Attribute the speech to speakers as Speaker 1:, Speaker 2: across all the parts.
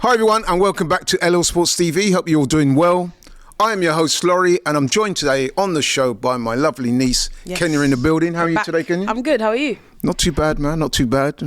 Speaker 1: Hi everyone and welcome back to LL Sports TV. Hope you're all doing well. I am your host Laurie and I'm joined today on the show by my lovely niece Kenya in the building. How are you today, Kenya?
Speaker 2: I'm good, how are you?
Speaker 1: Not too bad, man, not too bad.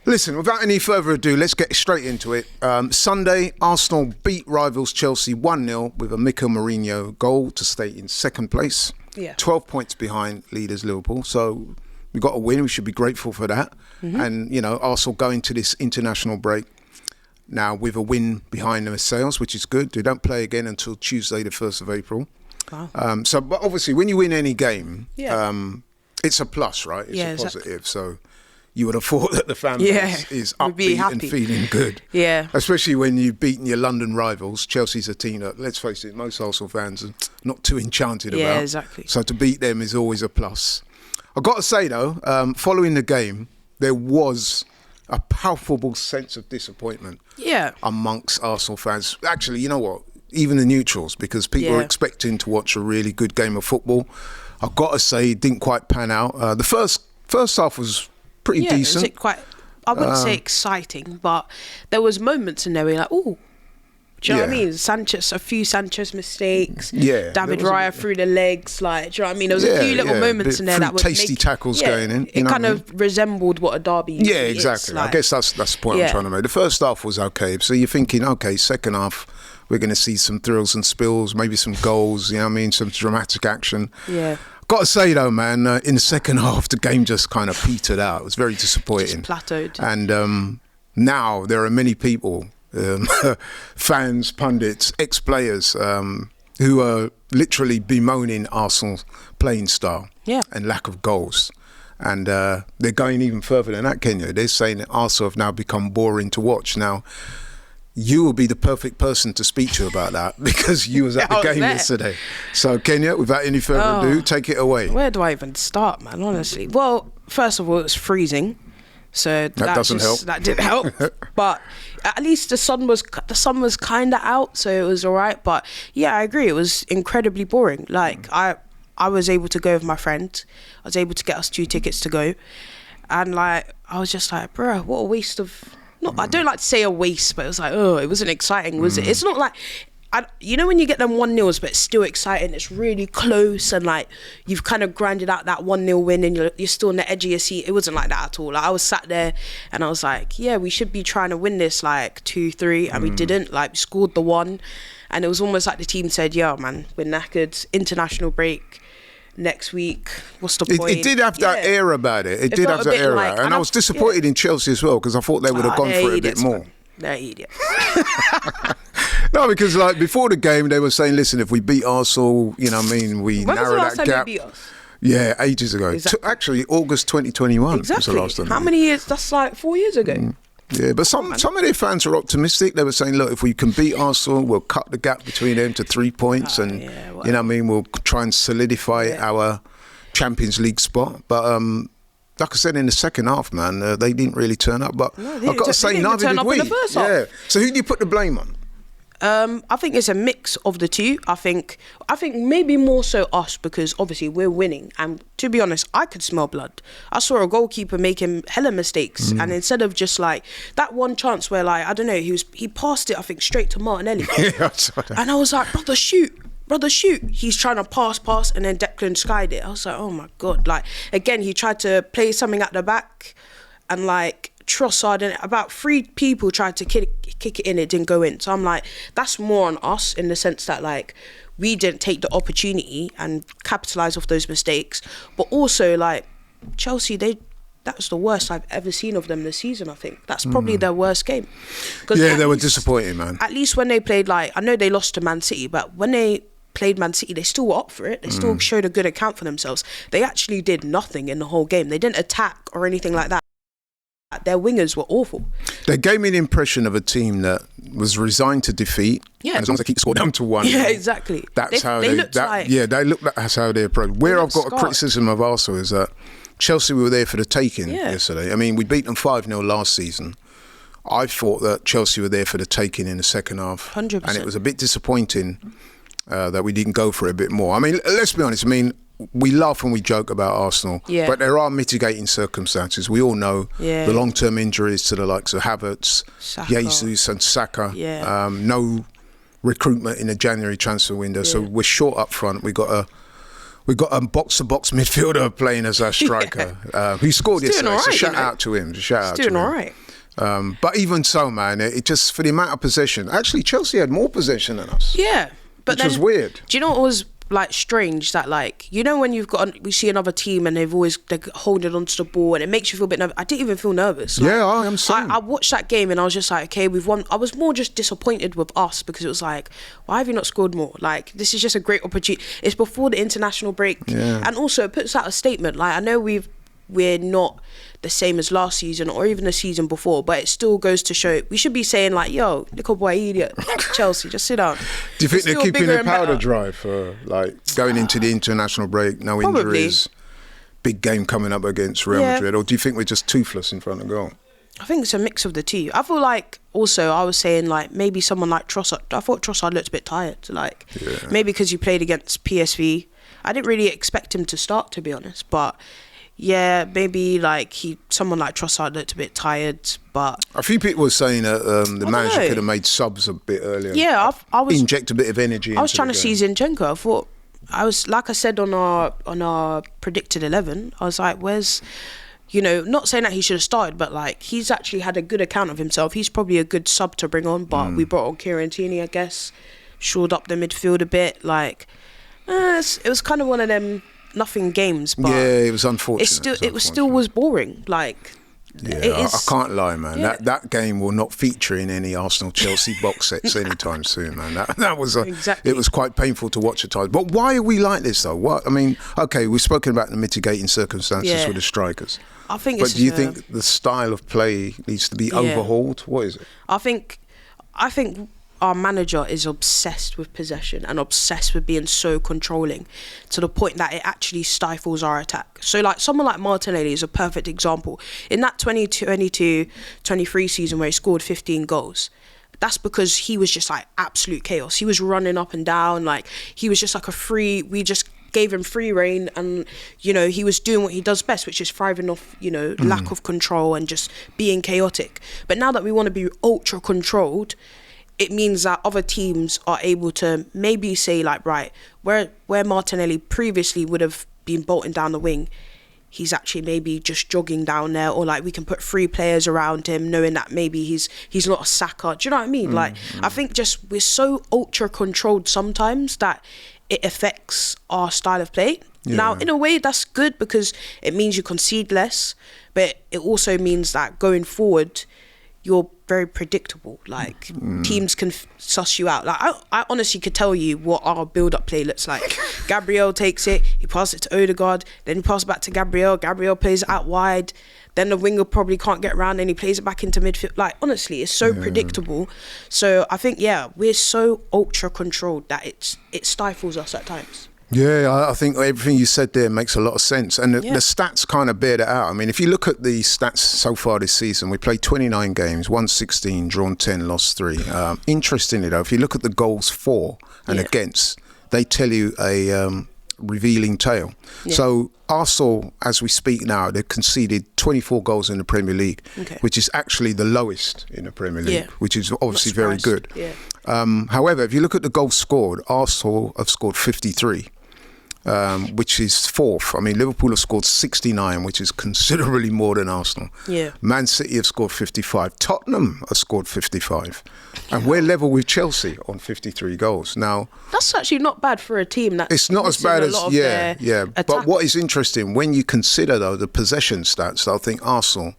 Speaker 1: Listen, without any further ado, let's get straight into it. Sunday, Arsenal beat rivals Chelsea 1-0 with a Mikel Mourinho goal to stay in second place. 12 points behind leaders Liverpool. So we got a win, we should be grateful for that. And, you know, Arsenal going to this international break now with a win behind themselves, which is good. They don't play again until Tuesday, the 1st of April. Wow. But obviously, when you win any game, it's a plus, right? It's a positive. Exactly. So you would have thought that the fan base is upbeat and feeling good. Yeah. Especially when you've beaten your London rivals. Chelsea's a team that, let's face it, most Arsenal fans are not too enchanted about.
Speaker 2: Yeah, exactly.
Speaker 1: So to beat them is always a plus. I've got to say, though, following the game, there was a palpable sense of disappointment amongst Arsenal fans. Actually, you know what? Even the neutrals, because people were expecting to watch a really good game of football. I've got to say, it didn't quite pan out. The first half was pretty decent.
Speaker 2: Was it quite, I wouldn't say exciting, but there was moments in there where you're like, oh, do you know what I mean? A few Sanchez mistakes. David Raya through the legs. Like, do you know what I mean? There was a few little moments in there that would
Speaker 1: tasty tackles going in.
Speaker 2: It kind of resembled what a derby is.
Speaker 1: Yeah, exactly. I guess that's the point I'm trying to make. The first half was okay. So you're thinking, okay, second half, we're going to see some thrills and spills, maybe some goals, you know what I mean? Some dramatic action. Yeah. Got to say, though, man, in the second half, the game just kind of petered out. It was very disappointing.
Speaker 2: Just plateaued.
Speaker 1: And now there are many people, fans, pundits, ex-players who are literally bemoaning Arsenal's playing style and lack of goals. And they're going even further than that, Kenya. They're saying that Arsenal have now become boring to watch. Now, you will be the perfect person to speak to about that because you was at the game yesterday. So, Kenya, without any further ado, take it away.
Speaker 2: Where do I even start, man, honestly? Well, first of all, it was freezing. So
Speaker 1: that doesn't help.
Speaker 2: That didn't help. But at least the sun was kind of out, so it was all right. But yeah, I agree. It was incredibly boring. Like I was able to go with my friend. I was able to get us 2 tickets to go, and like I was just like, bro, what a waste of. I don't like to say a waste, but it was like, oh, it wasn't exciting, was it? It's not like. You know when you get them 1-0s, but it's still exciting, it's really close, and like you've kind of grinded out that 1-0 win and you're still on the edge of your seat. It wasn't like that at all. Like, I was sat there and I was like, yeah, we should be trying to win this like 2-3, and we didn't. Like, we scored the 1, and it was almost like the team said, yeah, man, we're knackered, international break next week, what's the point?
Speaker 1: It did have that air about it. It did have that air, and I was disappointed in Chelsea as well, because I thought they would have gone for it a bit more.
Speaker 2: They're idiots.
Speaker 1: No, because like before the game, they were saying, listen, if we beat Arsenal, you know what I mean, we narrow that gap. When was the last time they beat us? Yeah, ages ago. Exactly. Actually, August 2021 was the last time.
Speaker 2: How many years? That's like 4 years ago.
Speaker 1: Yeah, but some of their fans are optimistic. They were saying, look, if we can beat Arsenal, we'll cut the gap between them to 3 points, and you know what I mean, we'll try and solidify our Champions League spot. But like I said, in the second half, man, they didn't really turn up. But I've got to say, neither did we. Yeah. So who do you put the blame on?
Speaker 2: I think it's a mix of the two. I think maybe more so us, because obviously we're winning, and to be honest, I could smell blood. I saw a goalkeeper making hella mistakes, and instead of just like that one chance where, like, I don't know, he passed it, I think, straight to Martinelli.
Speaker 1: Yeah, I saw that.
Speaker 2: And I was like, brother, shoot. He's trying to pass, and then Declan skied it. I was like, oh my God. Like, again, he tried to play something at the back, and like Trossard and about 3 people tried to kick it in, it didn't go in. So I'm like, that's more on us, in the sense that like we didn't take the opportunity and capitalise off those mistakes. But also, like, Chelsea, that was the worst I've ever seen of them this season, I think. That's probably their worst game.
Speaker 1: Yeah, they were disappointing, man.
Speaker 2: At least when they played, like, I know they lost to Man City, but when they played Man City, they still were up for it. They still showed a good account for themselves. They actually did nothing in the whole game. They didn't attack or anything like that. Their wingers were awful.
Speaker 1: They gave me an impression of a team that was resigned to defeat. Yeah. And as long as they keep the score down to 1.
Speaker 2: Yeah, exactly.
Speaker 1: That's how they looked. That's how they approach. Where I've got a criticism of Arsenal is that Chelsea were there for the taking yesterday. I mean, we beat them 5-0 last season. I thought that Chelsea were there for the taking in the second half.
Speaker 2: 100%.
Speaker 1: And it was a bit disappointing that we didn't go for it a bit more. I mean, let's be honest. I mean, we laugh and we joke about Arsenal, but there are mitigating circumstances. We all know the long-term injuries to the likes of Havertz, Jesus and Saka. No recruitment in the January transfer window, so we're short up front. We got a box-to-box midfielder playing as our striker, who scored yesterday.
Speaker 2: Right,
Speaker 1: so shout out to him.
Speaker 2: Doing all right.
Speaker 1: But even so, man, it just for the amount of possession. Actually, Chelsea had more possession than us.
Speaker 2: Yeah, but
Speaker 1: which was weird.
Speaker 2: Do you know what was like strange? That like, you know, when we see another team and they're holding onto the ball and it makes you feel a bit nervous. I didn't even feel nervous. Like,
Speaker 1: yeah, I am saying.
Speaker 2: I watched that game and I was just like, okay, we've won. I was more just disappointed with us because it was like, why have you not scored more? Like, this is just a great opportunity. It's before the international break, and also it puts out a statement. Like, I know we're not the same as last season or even the season before, but it still goes to show we should be saying like, yo, little boy idiot, Chelsea, just sit down.
Speaker 1: Do you think they're keeping their powder dry for like going into the international break, no injuries, big game coming up against Real Madrid, or do you think we're just toothless in front of goal?
Speaker 2: I think it's a mix of the two. I feel like also I was saying like maybe someone like Trossard. I thought Trossard looked a bit tired, like maybe because he played against PSV. I didn't really expect him to start, to be honest, but yeah, maybe like someone like Trossard looked a bit tired, but
Speaker 1: a few people were saying that the manager could have made subs a bit earlier.
Speaker 2: Yeah, I was
Speaker 1: inject a bit of energy.
Speaker 2: I was trying to see Zinchenko. I thought like I said on our predicted 11. I was like, where's, you know, not saying that he should have started, but like he's actually had a good account of himself. He's probably a good sub to bring on, but we brought on Kieran Tierney, I guess, shored up the midfield a bit. Like it was kind of one of them. Nothing games, but
Speaker 1: it was unfortunate.
Speaker 2: It still was boring. Like,
Speaker 1: I can't lie, man. That game will not feature in any Arsenal Chelsea box sets anytime soon, man. That was it was quite painful to watch at times. But why are we like this though? What I mean, okay, we've spoken about the mitigating circumstances with the strikers.
Speaker 2: I think.
Speaker 1: But do you think the style of play needs to be overhauled? What is it?
Speaker 2: I think our manager is obsessed with possession and obsessed with being so controlling to the point that it actually stifles our attack. So like someone like Martinelli is a perfect example. In that 2022-23 season where he scored 15 goals, that's because he was just like absolute chaos. He was running up and down, like he was just like we just gave him free reign, and you know he was doing what he does best, which is thriving off, you know, lack of control and just being chaotic. But now that we want to be ultra controlled, it means that other teams are able to maybe say like, right, where Martinelli previously would have been bolting down the wing, he's actually maybe just jogging down there, or like we can put 3 players around him knowing that maybe he's not a Saka. Do you know what I mean? I think just we're so ultra controlled sometimes that it affects our style of play. Now, in a way, that's good because it means you concede less, but it also means that going forward, you're very predictable. Like teams can suss you out. Like I honestly could tell you what our build-up play looks like. Gabriel takes it, he passes it to Odegaard, then he passes back to Gabriel. Gabriel plays it out wide. Then the winger probably can't get around, and he plays it back into midfield. Like honestly, it's so predictable. So I think we're so ultra controlled that it stifles us at times.
Speaker 1: Yeah, I think everything you said there makes a lot of sense. And the stats kind of bear that out. I mean, if you look at the stats so far this season, we played 29 games, won 16, drawn 10, lost 3. Interestingly, though, if you look at the goals for and against, they tell you a revealing tale. So Arsenal, as we speak now, they've conceded 24 goals in the Premier League, which is actually the lowest in the Premier League, which is obviously very good. However, if you look at the goals scored, Arsenal have scored 53. Which is 4th. I mean, Liverpool have scored 69, which is considerably more than Arsenal. Man City have scored 55. Tottenham have scored 55. And we're level with Chelsea on 53 goals. Now,
Speaker 2: that's actually not bad for a team that
Speaker 1: it's not as bad as But what is interesting, when you consider though the possession stats, I think Arsenal,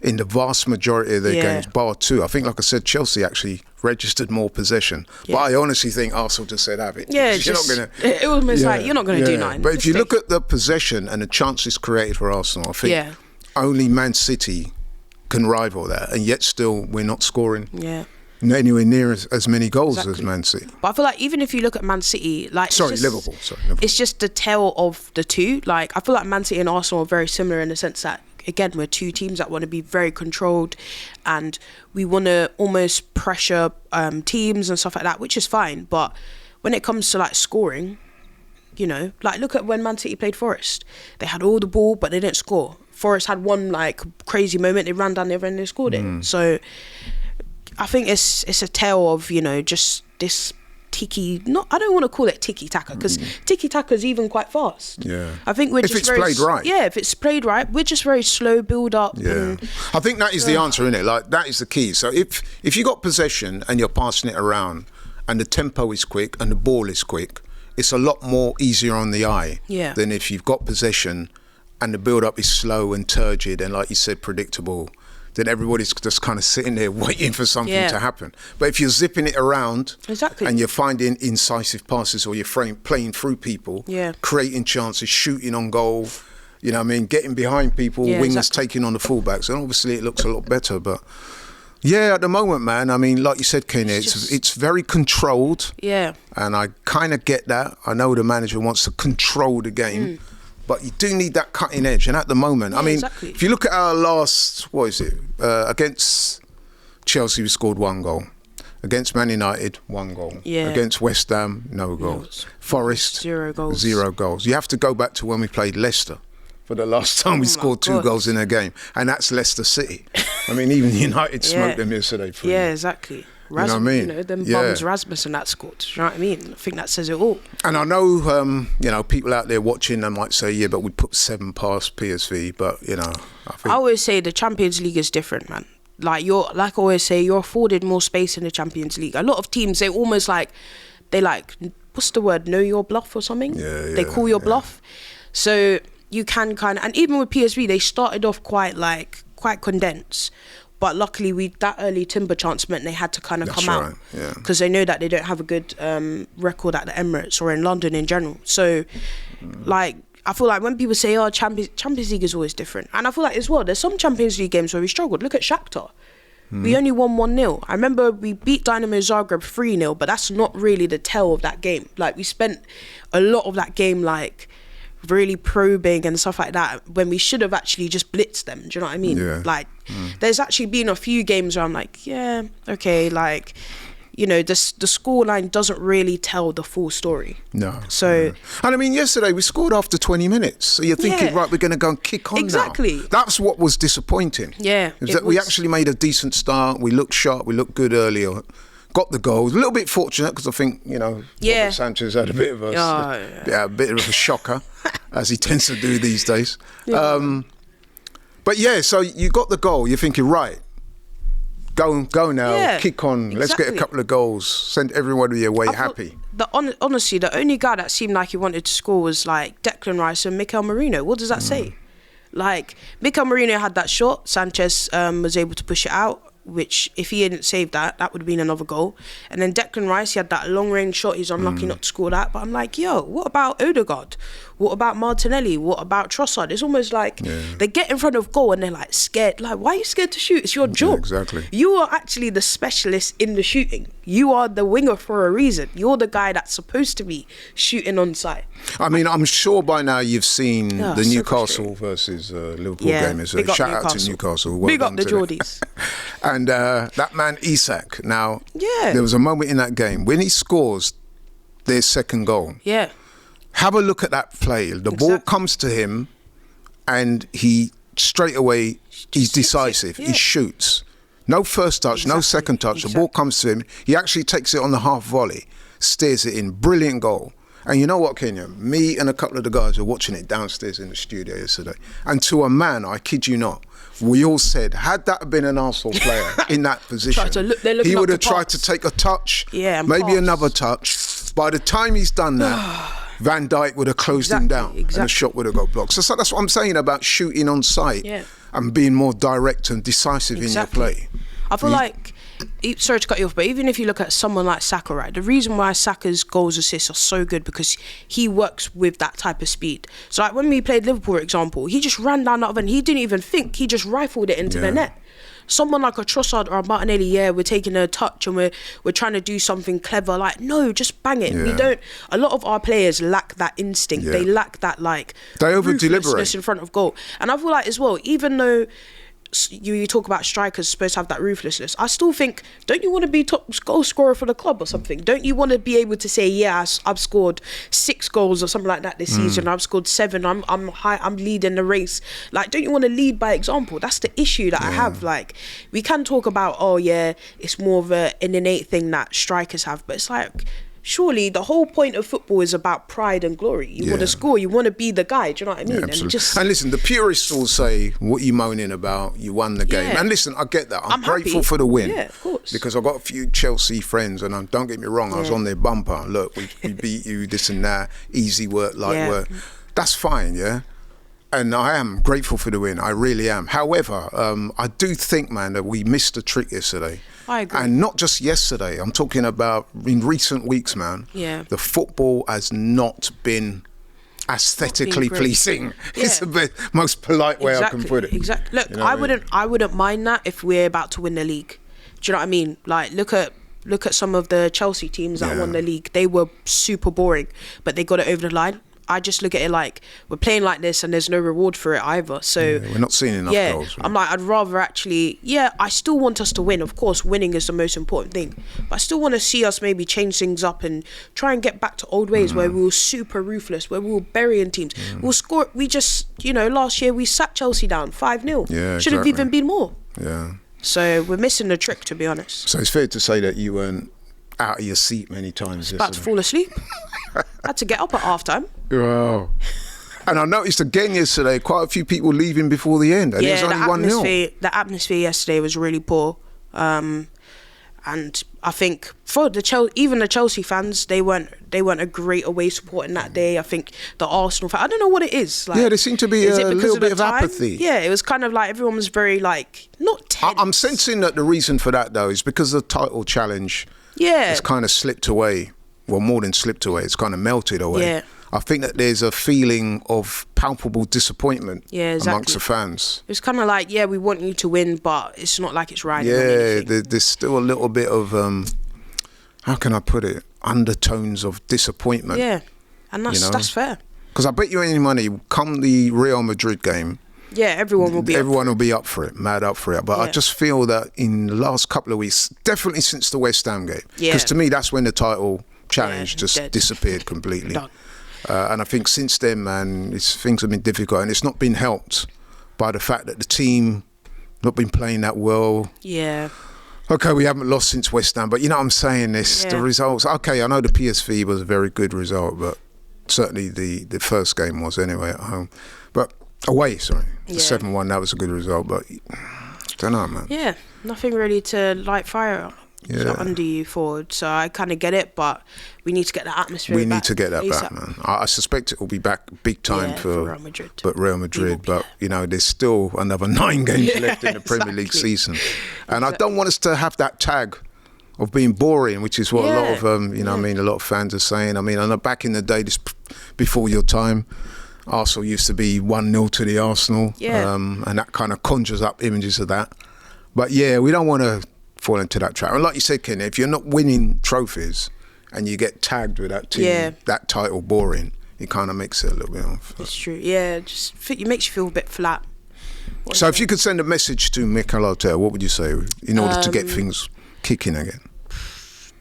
Speaker 1: in the vast majority of their games, bar 2, I think, like I said, Chelsea actually registered more possession. But I honestly think Arsenal just said, have it.
Speaker 2: It was like, you're not going to do nothing.
Speaker 1: But if you look at the possession and the chances created for Arsenal, I think only Man City can rival that. And yet still, we're not scoring anywhere near as many goals as Man City.
Speaker 2: But I feel like even if you look at Man City, like
Speaker 1: Liverpool.
Speaker 2: It's just the tale of the two. Like I feel like Man City and Arsenal are very similar in the sense that, again, we're 2 teams that want to be very controlled, and we want to almost pressure teams and stuff like that, which is fine. But when it comes to like scoring, you know, like look at when Man City played Forest. They had all the ball, but they didn't score. Forest had one like crazy moment. They ran down the other end and they scored it. So I think it's a tale of, you know, just this I don't want to call it tiki-taka, because tiki-taka is even quite fast.
Speaker 1: Yeah.
Speaker 2: I think we're
Speaker 1: if
Speaker 2: just
Speaker 1: it's
Speaker 2: very,
Speaker 1: played right.
Speaker 2: Yeah, if it's played right, we're just very slow build up.
Speaker 1: Yeah. I think that is the answer, isn't it? Like, that is the key. So if you got possession and you're passing it around and the tempo is quick and the ball is quick, it's a lot more easier on the eye than if you've got possession and the build-up is slow and turgid and, like you said, predictable. Then everybody's just kind of sitting there waiting for something to happen. But if you're zipping it around and you're finding incisive passes, or you're playing through people, creating chances, shooting on goal, you know what I mean, getting behind people, wingers taking on the fullbacks, and obviously it looks a lot better. But yeah, at the moment, man, I mean, like you said, Kenya, it's very controlled.
Speaker 2: Yeah.
Speaker 1: And I kind of get that. I know the manager wants to control the game. But you do need that cutting edge. And at the moment, I mean, if you look at our last, against Chelsea, we scored 1 goal. Against Man United, 1 goal.
Speaker 2: Yeah.
Speaker 1: Against West Ham, no goals. Forest,
Speaker 2: 0 goals.
Speaker 1: 0 goals. You have to go back to when we played Leicester for the last time we scored 2 goals in a game. And that's Leicester City. I mean, even United smoked them yesterday.
Speaker 2: Yeah, exactly.
Speaker 1: You know what I mean?
Speaker 2: You know, them bums Rasmussen that scored. Do you know what I mean? I think that says it all.
Speaker 1: And I know, you know, people out there watching, they might say, yeah, but we put 7 past PSV. But, you know, I
Speaker 2: always say the Champions League is different, man. Like I always say, you're afforded more space in the Champions League. A lot of teams, they almost what's the word? Know your bluff or something? They call your bluff. So you can kind of, and even with PSV, they started off quite condensed. But luckily, that early Timber chance meant they had to kind of come out, because they know that they don't have a good record at the Emirates or in London in general. So, like, I feel like when people say, "Oh, Champions League is always different," and I feel like as well, there's some Champions League games where we struggled. Look at Shakhtar. We only won 1-0. I remember we beat Dynamo Zagreb 3-0, but that's not really the tell of that game. Like, we spent a lot of that game really probing and stuff like that, when we should have actually just blitzed them. Do you know what I mean? Like, there's actually been a few games where I'm like, yeah, okay, like, you know, the scoreline doesn't really tell the full story. No. So,
Speaker 1: and I mean, yesterday we scored after 20 minutes. So you're thinking, right, we're going to go and kick on now. That's what was disappointing.
Speaker 2: Yeah.
Speaker 1: Is that we actually made a decent start. We looked sharp. We looked good earlier. Got the goals. A little bit fortunate, because I think, you know, Robert Sanchez had a bit of a bit of a shocker, as he tends to do these days. But yeah, so you got the goal. You're thinking, right, go now, kick on. Let's get a couple of goals. Send everybody away happy.
Speaker 2: Honestly, the only guy that seemed like he wanted to score was like Declan Rice and Mikel Merino. What does that say? Like, Mikel Merino had that shot. Sanchez was able to push it out, which if he hadn't saved that would have been another goal. And then Declan Rice, he had that long range shot. He's unlucky not to score that. But I'm like, yo, what about Odegaard? What about Martinelli? What about Trossard? It's almost like they get in front of goal and they're like scared. Like, why are you scared to shoot? It's your job.
Speaker 1: Yeah, exactly.
Speaker 2: You are actually the specialist in the shooting. You are the winger for a reason. You're the guy that's supposed to be shooting on site.
Speaker 1: I mean, I'm sure by now you've seen the Newcastle versus Liverpool game. Shout out to Newcastle.
Speaker 2: Well, big up the Geordies.
Speaker 1: And that man Isak. Now, there was a moment in that game when he scores their second goal.
Speaker 2: Yeah.
Speaker 1: Have a look at that play. The ball comes to him, and he straight away, he's decisive. He shoots. No first touch, no second touch. The ball comes to him. He actually takes it on the half volley, steers it in. Brilliant goal. And you know what, Kenya? Me and a couple of the guys were watching it downstairs in the studio yesterday. And to a man, I kid you not, we all said, had that been an Arsenal player in that position, he would have tried to take a touch, maybe another touch. By the time he's done that, Van Dijk would have closed him down and the shot would have got blocked. So that's what I'm saying about shooting on sight and being more direct and decisive in your play.
Speaker 2: I feel like, sorry to cut you off, but even if you look at someone like Saka, right, the reason why Saka's goals, assists are so good, because he works with that type of speed. So like when we played Liverpool, for example, he just ran down that and he didn't even think, he just rifled it into the net. Someone like a Trossard or a Martinelli, we're taking a touch and we're trying to do something clever. Like, no, just bang it. We don't. A lot of our players lack that instinct. They lack that, like,
Speaker 1: they over deliberate
Speaker 2: in front of goal. And I feel like as well, even though you talk about strikers supposed to have that ruthlessness. I still think, don't you want to be top goal scorer for the club or something? Don't you want to be able to say, yeah, I've scored 6 goals or something like that this season. I've scored 7. I'm high. I'm leading the race. Like, don't you want to lead by example? That's the issue that I have. Like, we can talk about, oh yeah, it's more of an innate thing that strikers have, but it's like, surely the whole point of football is about pride and glory. You want to score, you want to be the guy, do you know what I mean?
Speaker 1: Yeah, and listen, the purists will say, what are you moaning about? You won the game.
Speaker 2: Yeah.
Speaker 1: And listen, I get that. I'm grateful
Speaker 2: happy
Speaker 1: for the win.
Speaker 2: Yeah, of course.
Speaker 1: Because I've got a few Chelsea friends, and don't get me wrong, I was on their bumper. Look, we beat you, this and that, easy work, light work. That's fine, yeah? And I am grateful for the win. I really am. However, I do think, man, that we missed a trick yesterday.
Speaker 2: I agree.
Speaker 1: And not just yesterday. I'm talking about in recent weeks, man.
Speaker 2: Yeah.
Speaker 1: The football has not been aesthetically pleasing.
Speaker 2: Yeah.
Speaker 1: It's the most polite way I can put it.
Speaker 2: Exactly. Look,
Speaker 1: You know
Speaker 2: I wouldn't mind that if we're about to win the league. Do you know what I mean? Like, look at some of the Chelsea teams that won the league. They were super boring, but they got it over the line. I just look at it like, we're playing like this and there's no reward for it either. So
Speaker 1: we're not seeing enough goals. Right?
Speaker 2: I'm like, I'd rather actually, I still want us to win. Of course, winning is the most important thing. But I still want to see us maybe change things up and try and get back to old ways where we were super ruthless, where we were burying teams. We'll score. We just, last year we sat Chelsea down 5-0.
Speaker 1: Yeah,
Speaker 2: Should have even been more.
Speaker 1: Yeah.
Speaker 2: So we're missing the trick, to be honest.
Speaker 1: So it's fair to say that you weren't out of your seat many times.
Speaker 2: About to fall asleep. I had to get up at halftime.
Speaker 1: Wow. And I noticed again yesterday, quite a few people leaving before the end. And it was only 1-0.
Speaker 2: The atmosphere yesterday was really poor. And I think for even the Chelsea fans, they weren't a great away supporting that day. I think the Arsenal fans, I don't know what it is. Like,
Speaker 1: there seemed to be a little bit of apathy.
Speaker 2: Yeah, it was kind of like everyone was very not tense.
Speaker 1: I'm sensing that the reason for that though is because the title challenge has kind of slipped away. Well, more than slipped away, it's kind of melted away.
Speaker 2: Yeah.
Speaker 1: I think that there's a feeling of palpable disappointment amongst the fans.
Speaker 2: It's kind of like, we want you to win, but it's not like it's riding on anything.
Speaker 1: There's still a little bit of, how can I put it, undertones of disappointment.
Speaker 2: Yeah, and that's fair.
Speaker 1: Because I bet you any money, come the Real Madrid game,
Speaker 2: everyone will be
Speaker 1: up for it, mad up for it. But I just feel that in the last couple of weeks, definitely since the West Ham game, because to me that's when the title challenge just disappeared completely.
Speaker 2: Done.
Speaker 1: And I think since then, man, things have been difficult, and it's not been helped by the fact that the team not been playing that well.
Speaker 2: Yeah.
Speaker 1: Okay, we haven't lost since West Ham, but you know what I'm saying? The results. Okay, I know the PSV was a very good result, but certainly the first game was anyway at home. But away, the 7-1, that was a good result, but I don't know, man.
Speaker 2: Yeah, nothing really to light fire under you forward. So I kind of get it, but we need to get that atmosphere back.
Speaker 1: We need to get that back, man. I suspect it will be back big time for
Speaker 2: Real Madrid.
Speaker 1: But Real Madrid, there's still another 9 games left in the Premier League season. And I don't want us to have that tag of being boring, which is what a lot of, a lot of fans are saying. I mean, I know back in the day, before your time, Arsenal used to be 1-0 to the Arsenal.
Speaker 2: Yeah.
Speaker 1: And that kind of conjures up images of that. But we don't want to fall into that trap. And like you said, Ken, if you're not winning trophies and you get tagged with that team, that title boring, it kind of makes it a little bit off.
Speaker 2: It's true. Yeah, it makes you feel a bit flat.
Speaker 1: So if you could send a message to Mikel Arteta, what would you say in order to get things kicking again?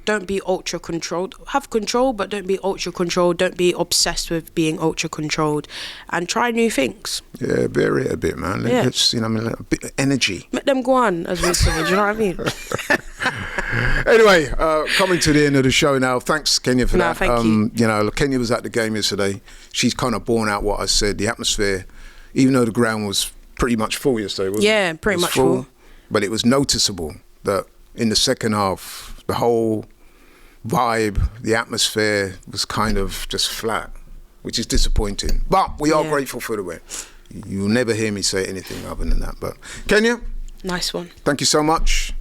Speaker 2: Don't be ultra controlled. Have control, but don't be ultra controlled. Don't be obsessed with being ultra controlled, and try new things.
Speaker 1: Yeah, vary it a bit, man. Let's, a bit of energy.
Speaker 2: Let them go on, as we say. Do you know what I mean?
Speaker 1: Anyway, coming to the end of the show now. Thanks, Kenya, for that.
Speaker 2: Thank you.
Speaker 1: Kenya was at the game yesterday. She's kind of borne out what I said. The atmosphere, even though the ground was pretty much full yesterday, wasn't it?
Speaker 2: Pretty much full.
Speaker 1: But it was noticeable that in the second half, the whole vibe, the atmosphere was kind of just flat, which is disappointing. But we are grateful for the win. You'll never hear me say anything other than that. But Kenya,
Speaker 2: nice one.
Speaker 1: Thank you so much.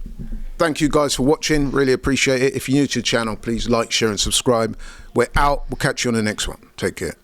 Speaker 1: Thank you guys for watching. Really appreciate it. If you're new to the channel, please like, share and subscribe. We're out. We'll catch you on the next one. Take care.